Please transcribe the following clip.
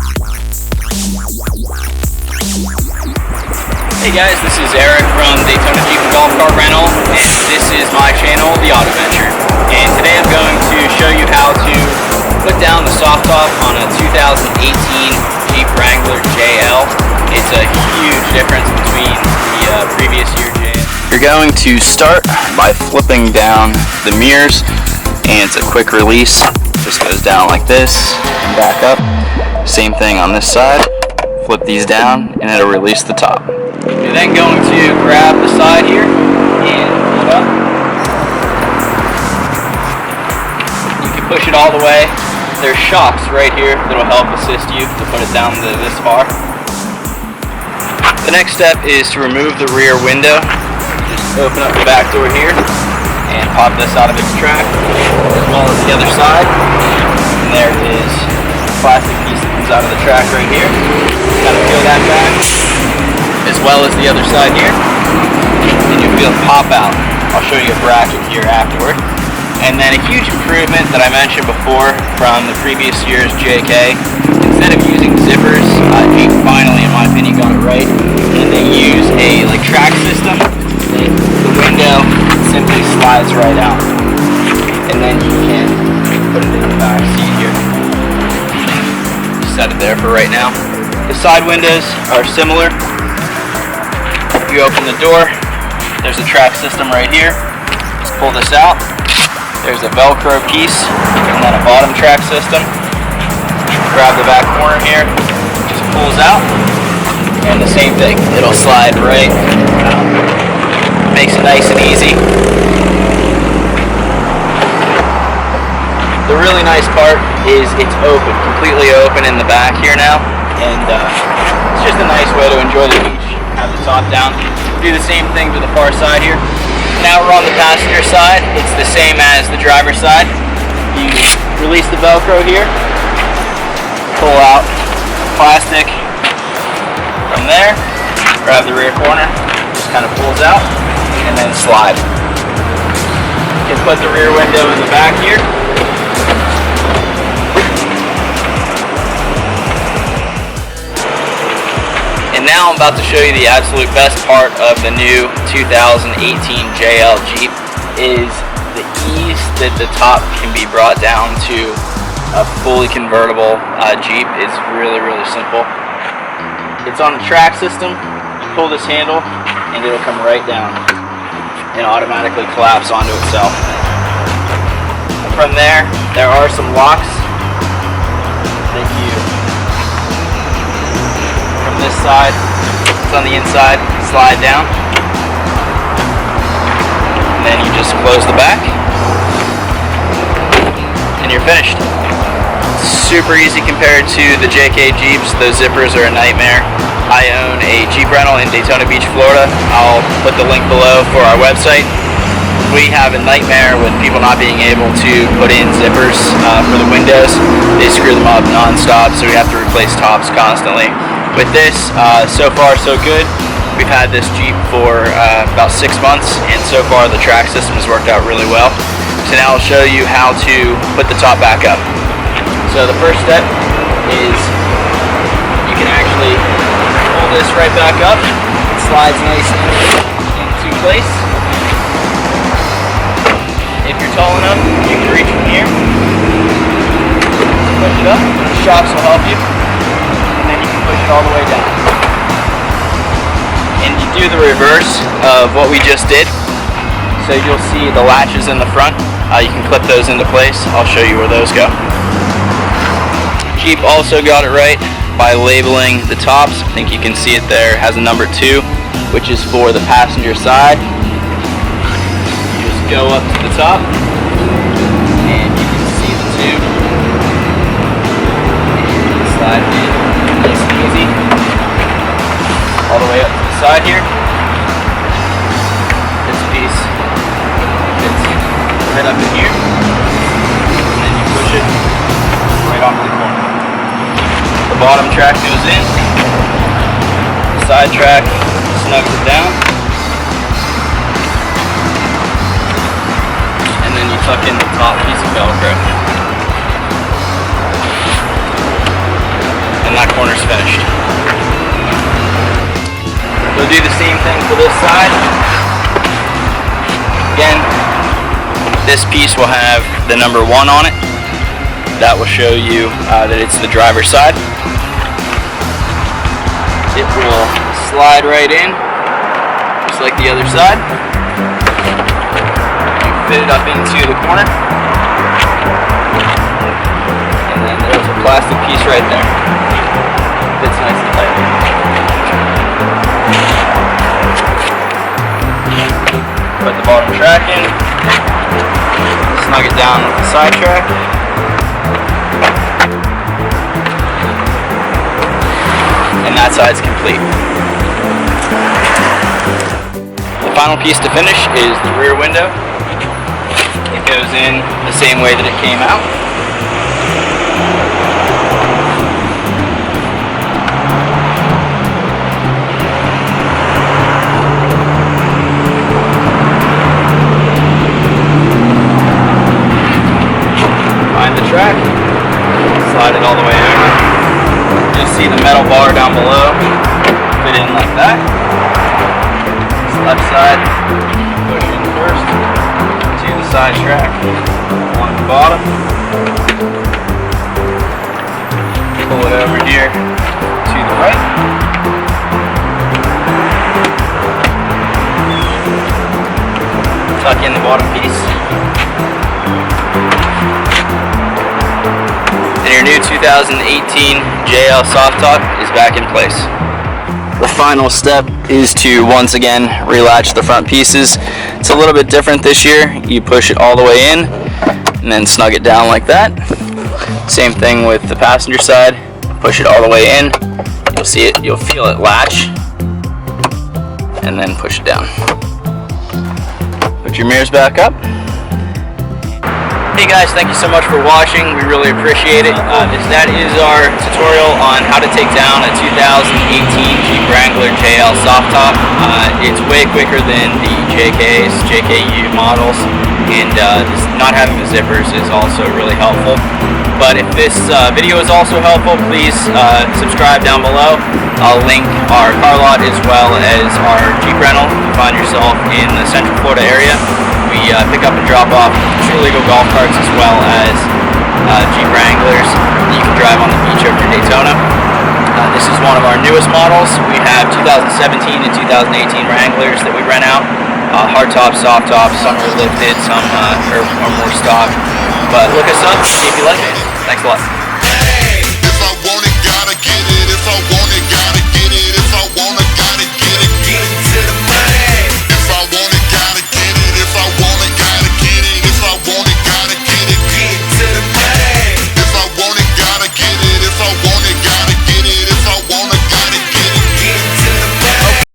Hey guys, this is Eric from Daytona Jeep Golf Car Rental, and this is my channel, The Auto Venture. And today I'm going to show you how to put down the soft top on a 2018 Jeep Wrangler JL. It's a huge difference between the previous year JL. You're going to start by flipping down the mirrors, and it's a quick release. Just goes down like this and back up. Same thing on this side. Flip these down and it'll release the top. You're then going to grab the side here and push it up. You can push it all the way. There's shocks right here that'll help assist you to put it down this far. The next step is to remove the rear window. Just open up the back door here and pop this out of its track, as well as the other side. And there is a plastic piece that comes out of the track right here. Kind of peel that back, as well as the other side here, and you'll feel it pop out. I'll show you a bracket here afterward. And then a huge improvement that I mentioned before from the previous year's JK, instead of using zippers, Jeep finally, in my opinion, got it right, and they use a track system. The window simply slides right out, and then you can put it in the back seat here. Set it there for right now. The side windows are similar. You open the door, there's a track system right here. Just pull this out. There's a Velcro piece and then a bottom track system. Grab the back corner here, just pulls out, and the same thing. It'll slide right out. Makes it nice and easy. The really nice part is it's open, completely open in the back here now. And it's just a nice way to enjoy the beach. Have the top down. Do the same thing to the far side here. Now we're on the passenger side. It's the same as the driver's side. You release the Velcro here. Pull out plastic from there. Grab the rear corner. Just kind of pulls out. And then slide. You can put the rear window in the back here. Now I'm about to show you the absolute best part of the new 2018 JL Jeep is the ease that the top can be brought down to. A fully convertible Jeep is really simple. It's on a track system. You pull this handle and it'll come right down and automatically collapse onto itself. From there are some locks that you this side, it's on the inside, slide down, and then you just close the back, and you're finished. Super easy compared to the JK Jeeps. Those zippers are a nightmare. I own a Jeep rental in Daytona Beach, Florida. I'll put the link below for our website. We have a nightmare with people not being able to put in zippers for the windows. They screw them up non-stop, so we have to replace tops constantly. With this, so far so good. We've had this Jeep for about 6 months, and so far the track system has worked out really well. So now I'll show you how to put the top back up. So the first step is you can actually pull this right back up. It slides nicely into place. If you're tall enough, you can reach from here. Push it up. The shocks will help you. And then you can push it all the way down. And you do the reverse of what we just did. So you'll see the latches in the front. You can clip those into place. I'll show you where those go. Jeep also got it right by labeling the tops. I think you can see it there. It has a number 2, which is for the passenger side. You just go up to the top, and you can see the tube. And slide it in. Nice and easy. All the way up to the side here. This piece fits right up in here. And then you push it right onto the corner. The bottom track goes in. The side track snugs it down. And then you tuck in the top piece of Velcro. And do the same thing for this side. Again, this piece will have the number 1 on it. That will show you that it's the driver's side. It will slide right in, just like the other side. You fit it up into the corner. And then there's a plastic piece right there. Fits nice and tight. Put the bottom track in. Snug it down with the side track. And that side's complete. The final piece to finish is the rear window. It goes in the same way that it came out. Find the track, slide it all the way over. You'll see the metal bar down below fit in like that. This left side, push in first to the side track on the bottom. Pull it over here to the right. Tuck in the bottom piece. And your new 2018 JL soft top is back in place. The final step is to once again relatch the front pieces. It's a little bit different this year. You push it all the way in and then snug it down like that. Same thing with the passenger side. Push it all the way in. You'll see it, you'll feel it latch and then push it down. Put your mirrors back up. Hey guys, thank you so much for watching. We really appreciate it. That is our tutorial on how to take down a 2018 Jeep Wrangler JL soft top. It's way quicker than the JKs, JKU models, and not having the zippers is also really helpful. But if this video is also helpful, please subscribe down below. I'll link our car lot as well as our Jeep rental. If you find yourself in the Central Florida area, we pick up and drop off true legal golf carts as well as Jeep Wranglers that you can drive on the beach over in Daytona. This is one of our newest models. We have 2017 and 2018 Wranglers that we rent out. Hard top, soft top, some are lifted, some are more stock. But look us up, see if you like it. Thanks a lot.